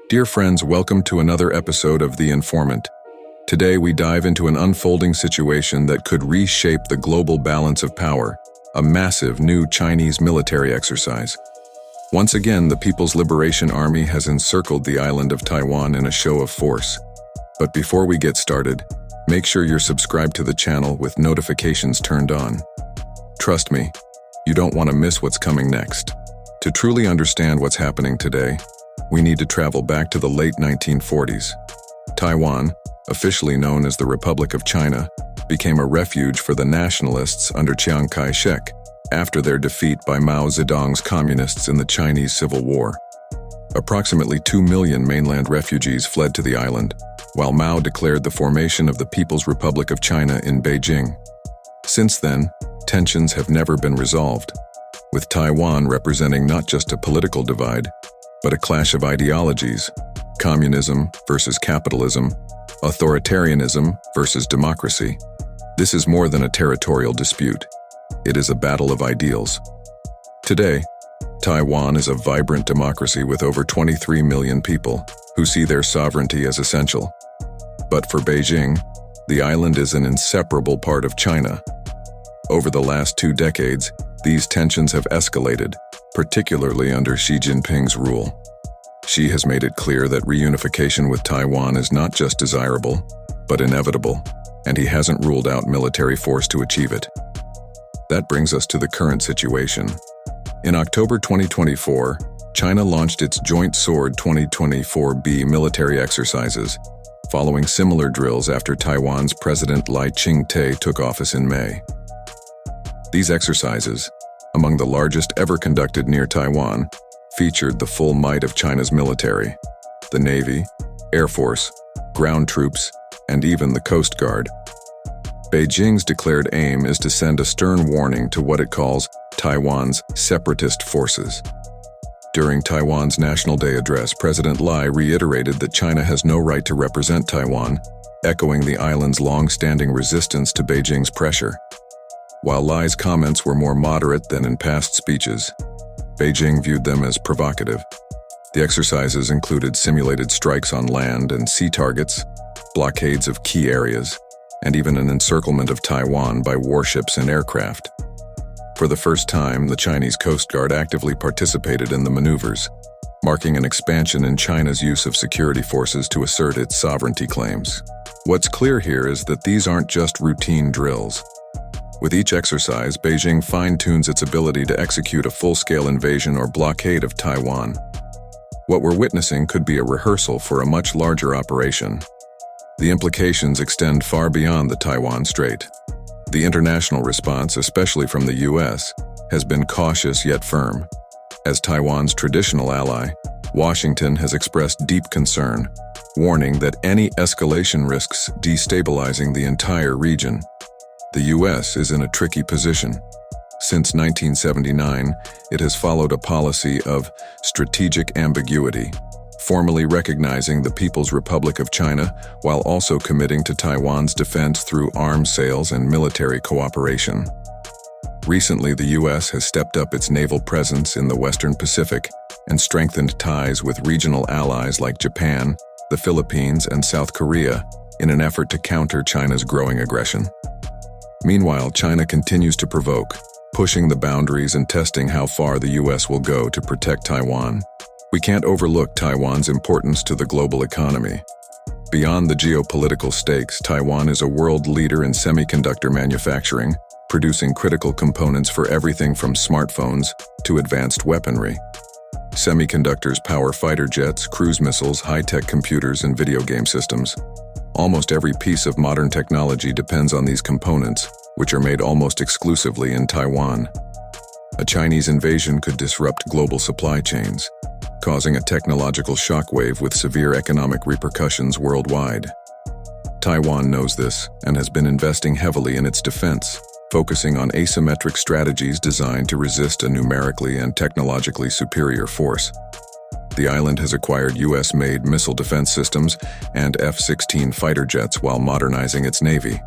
Dear friends, welcome to another episode of The Informant. Today we dive into an unfolding situation that could reshape the global balance of power, a massive new Chinese military exercise. Once again, the People's Liberation Army has encircled the island of Taiwan in a show of force. But before we get started, make sure you're subscribed to the channel with notifications turned on. Trust me, you don't want to miss what's coming next. To truly understand what's happening today, we need to travel back to the late 1940s. Taiwan, officially known as the Republic of China, became a refuge for the nationalists under Kai-shek after their defeat by Mao Zedong's communists in the Chinese Civil War. Approximately 2 million mainland refugees fled to the island, while Mao declared the formation of the People's Republic of China in Beijing. Since then, tensions have never been resolved, with Taiwan representing not just a political divide, but a clash of ideologies: communism versus capitalism, authoritarianism versus democracy. This is more than a territorial dispute. It is a battle of ideals. Today, Taiwan is a vibrant democracy with over 23 million people who see their sovereignty as essential. But for Beijing, the island is an inseparable part of China. Over the last 2 decades, these tensions have escalated, particularly under Xi Jinping's rule. Xi has made it clear that reunification with Taiwan is not just desirable, but inevitable, and he hasn't ruled out military force to achieve it. That brings us to the current situation. In October 2024, China launched its Joint Sword 2024B military exercises, following similar drills after Taiwan's President Ching-te took office in May. These exercises, among the largest ever conducted near Taiwan, featured the full might of China's military: the Navy, Air Force, ground troops, and even the Coast Guard. Beijing's declared aim is to send a stern warning to what it calls Taiwan's separatist forces. During Taiwan's National Day address, President Lai reiterated that China has no right to represent Taiwan, echoing the island's long-standing resistance to Beijing's pressure. While Lai's comments were more moderate than in past speeches, Beijing viewed them as provocative. The exercises included simulated strikes on land and sea targets, blockades of key areas, and even an encirclement of Taiwan by warships and aircraft. For the first time, the Chinese Coast Guard actively participated in the maneuvers, marking an expansion in China's use of security forces to assert its sovereignty claims. What's clear here is that these aren't just routine drills. With each exercise, Beijing fine-tunes its ability to execute a full-scale invasion or blockade of Taiwan. What we're witnessing could be a rehearsal for a much larger operation. The implications extend far beyond the Taiwan Strait. The international response, especially from the US, has been cautious yet firm. As Taiwan's traditional ally, Washington has expressed deep concern, warning that any escalation risks destabilizing the entire region. The US is in a tricky position. Since 1979, it has followed a policy of strategic ambiguity, formally recognizing the People's Republic of China while also committing to Taiwan's defense through arms sales and military cooperation. Recently, the US has stepped up its naval presence in the Western Pacific and strengthened ties with regional allies like Japan, the Philippines, and South Korea in an effort to counter China's growing aggression. Meanwhile, China continues to provoke, pushing the boundaries and testing how far the US will go to protect Taiwan. We can't overlook Taiwan's importance to the global economy. Beyond the geopolitical stakes, Taiwan is a world leader in semiconductor manufacturing, producing critical components for everything from smartphones to advanced weaponry. Semiconductors power fighter jets, cruise missiles, high-tech computers, and video game systems. Almost every piece of modern technology depends on these components, which are made almost exclusively in Taiwan. A Chinese invasion could disrupt global supply chains, causing a technological shockwave with severe economic repercussions worldwide. Taiwan knows this and has been investing heavily in its defense, focusing on asymmetric strategies designed to resist a numerically and technologically superior force. The island has acquired US-made missile defense systems and F-16 fighter jets while modernizing its navy.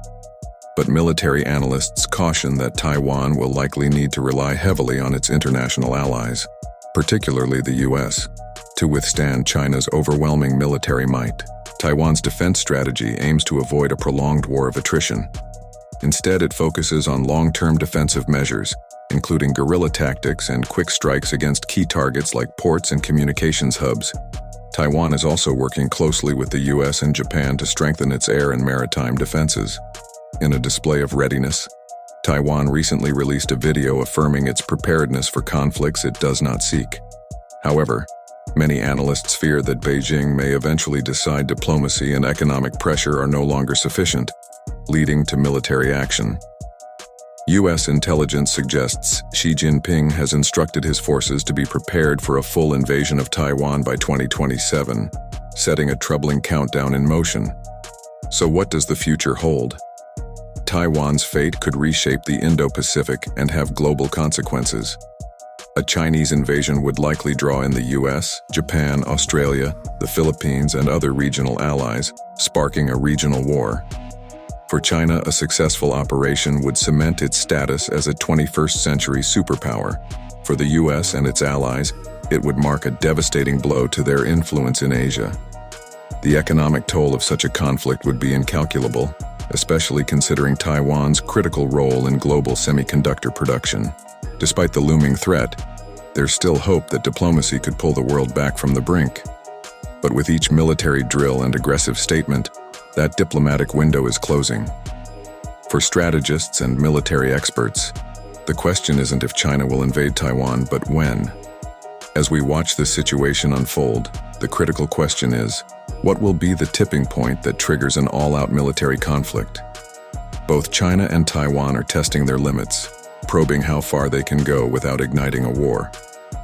But military analysts caution that Taiwan will likely need to rely heavily on its international allies, particularly the US. to withstand China's overwhelming military might. Taiwan's defense strategy aims to avoid a prolonged war of attrition. Instead, it focuses on long-term defensive measures, including guerrilla tactics and quick strikes against key targets like ports and communications hubs. Taiwan is also working closely with the US and Japan to strengthen its air and maritime defenses. In a display of readiness, Taiwan recently released a video affirming its preparedness for conflicts it does not seek. However, many analysts fear that Beijing may eventually decide diplomacy and economic pressure are no longer sufficient, leading to military action. US intelligence suggests Xi Jinping has instructed his forces to be prepared for a full invasion of Taiwan by 2027, setting a troubling countdown in motion. So what does the future hold? Taiwan's fate could reshape the Indo-Pacific and have global consequences. A Chinese invasion would likely draw in the US, Japan, Australia, the Philippines, and other regional allies, sparking a regional war. For China, a successful operation would cement its status as a 21st century superpower. For the US and its allies, it would mark a devastating blow to their influence in Asia. The economic toll of such a conflict would be incalculable, especially considering Taiwan's critical role in global semiconductor production. Despite the looming threat, there's still hope that diplomacy could pull the world back from the brink. But with each military drill and aggressive statement, that diplomatic window is closing. For strategists and military experts, the question isn't if China will invade Taiwan, but when. As we watch this situation unfold, the critical question is, what will be the tipping point that triggers an all-out military conflict? Both China and Taiwan are testing their limits, probing how far they can go without igniting a war.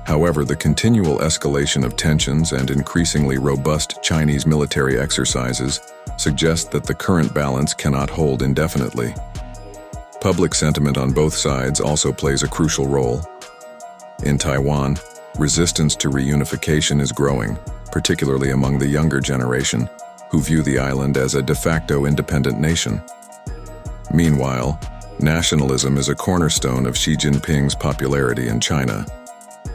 However, the continual escalation of tensions and increasingly robust Chinese military exercises suggest that the current balance cannot hold indefinitely. Public sentiment on both sides also plays a crucial role. In Taiwan, resistance to reunification is growing, particularly among the younger generation, who view the island as a de facto independent nation. Meanwhile, nationalism is a cornerstone of Xi Jinping's popularity in China,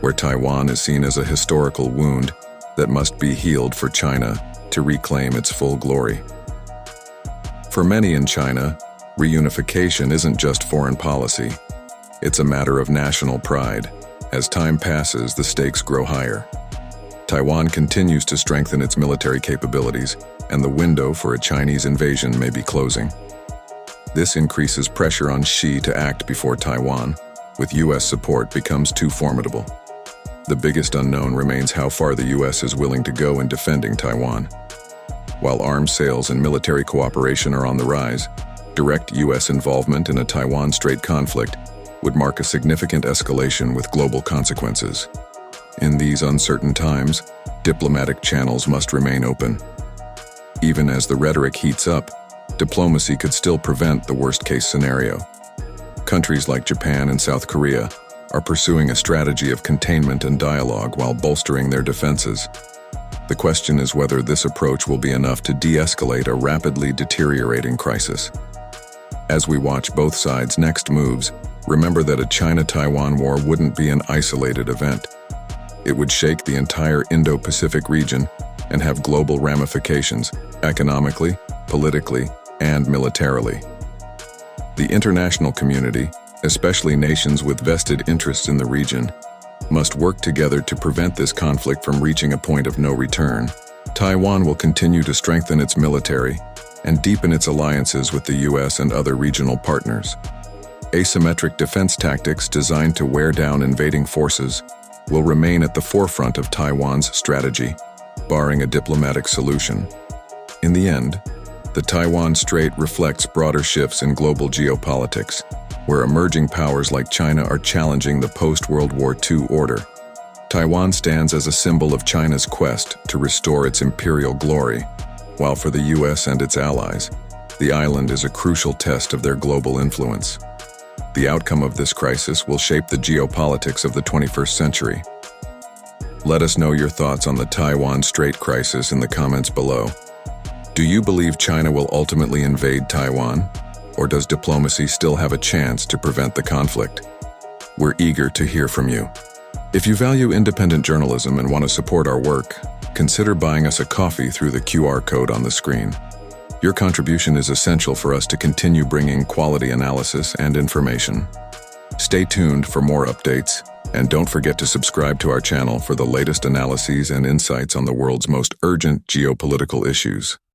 where Taiwan is seen as a historical wound that must be healed for China to reclaim its full glory. For many in China, reunification isn't just foreign policy. It's a matter of national pride. As time passes, the stakes grow higher. Taiwan continues to strengthen its military capabilities, and the window for a Chinese invasion may be closing. This increases pressure on Xi to act before Taiwan, with US support, becomes too formidable. The biggest unknown remains how far the US is willing to go in defending Taiwan. While arms sales and military cooperation are on the rise, direct US involvement in a Taiwan Strait conflict would mark a significant escalation with global consequences. In these uncertain times, diplomatic channels must remain open. Even as the rhetoric heats up, diplomacy could still prevent the worst-case scenario. Countries like Japan and South Korea are pursuing a strategy of containment and dialogue while bolstering their defenses. The question is whether this approach will be enough to de-escalate a rapidly deteriorating crisis. As we watch both sides' next moves, remember that a China-Taiwan war wouldn't be an isolated event. It would shake the entire Indo-Pacific region and have global ramifications, economically, politically, and militarily. The international community, especially nations with vested interests in the region, must work together to prevent this conflict from reaching a point of no return. Taiwan will continue to strengthen its military and deepen its alliances with the US and other regional partners. Asymmetric defense tactics designed to wear down invading forces will remain at the forefront of Taiwan's strategy, barring a diplomatic solution. In the end, the Taiwan Strait reflects broader shifts in global geopolitics, where emerging powers like China are challenging the post-World War II order. Taiwan stands as a symbol of China's quest to restore its imperial glory, while for the US and its allies, the island is a crucial test of their global influence. The outcome of this crisis will shape the geopolitics of the 21st century. Let us know your thoughts on the Taiwan Strait crisis in the comments below. Do you believe China will ultimately invade Taiwan? Or does diplomacy still have a chance to prevent the conflict? We're eager to hear from you. If you value independent journalism and want to support our work, consider buying us a coffee through the QR code on the screen. Your contribution is essential for us to continue bringing quality analysis and information. Stay tuned for more updates, and don't forget to subscribe to our channel for the latest analyses and insights on the world's most urgent geopolitical issues.